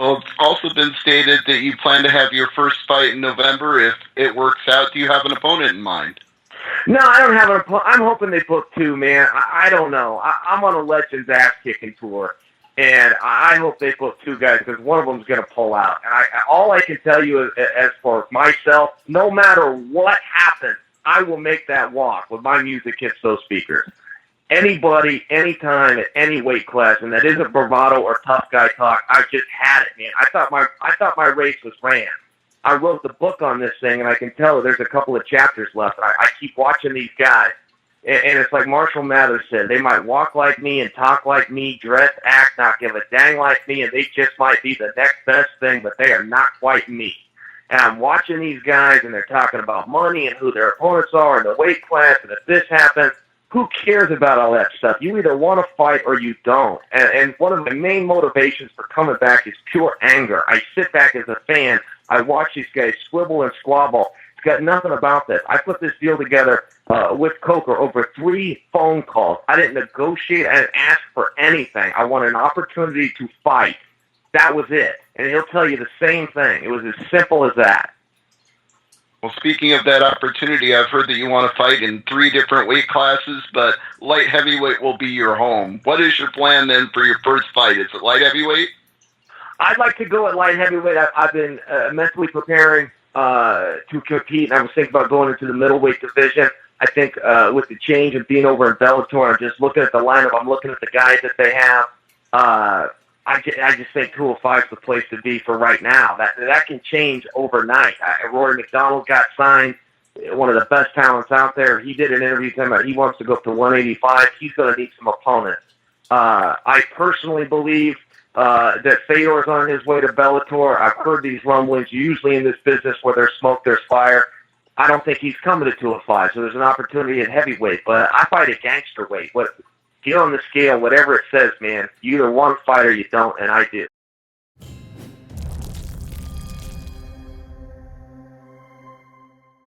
Well, it's also been stated that you plan to have your first fight in November if it works out. Do you have an opponent in mind? No, I don't have an opponent. I'm hoping they book two, man. I don't know. I'm on a Legends ass-kicking tour, and I hope they book two guys because one of them's going to pull out. And all I can tell you as far as myself, no matter what happens, I will make that walk with my music hits those speakers. Anybody, anytime, at any weight class, and that isn't bravado or tough guy talk. I just had it, man. I thought my race was ran. I wrote the book on this thing, and I can tell there's a couple of chapters left. I keep watching these guys, and it's like Marshall Mathers said, they might walk like me and talk like me, dress, act, not give a dang like me, and they just might be the next best thing, but they are not quite me. And I'm watching these guys, and they're talking about money and who their opponents are and the weight class, and if this happens, who cares about all that stuff? You either want to fight or you don't. And one of the main motivations for coming back is pure anger. I sit back as a fan. I watch these guys squibble and squabble. It's got nothing about this. I put this deal together with Coker over 3 phone calls. I didn't negotiate. I didn't ask for anything. I wanted an opportunity to fight. That was it. And he'll tell you the same thing. It was as simple as that. Well, speaking of that opportunity, I've heard that you want to fight in 3 different weight classes, but light heavyweight will be your home. What is your plan then for your first fight? Is it light heavyweight? I'd like to go at light heavyweight. I've been mentally preparing to compete, and I was thinking about going into the middleweight division. I think with the change of being over in Bellator, I'm just looking at the lineup. I'm looking at the guys that they have. I just think 205 is the place to be for right now. That can change overnight. Rory McDonald got signed, one of the best talents out there. He did an interview talking about he wants to go up to 185. He's going to need some opponents. I personally believe that Fedor's on his way to Bellator. I've heard these rumblings. Usually in this business where there's smoke, there's fire. I don't think he's coming to 205, so there's an opportunity at heavyweight. But I fight at gangster weight. Get on the scale, whatever it says, man. You either want to fight or you don't, and I do.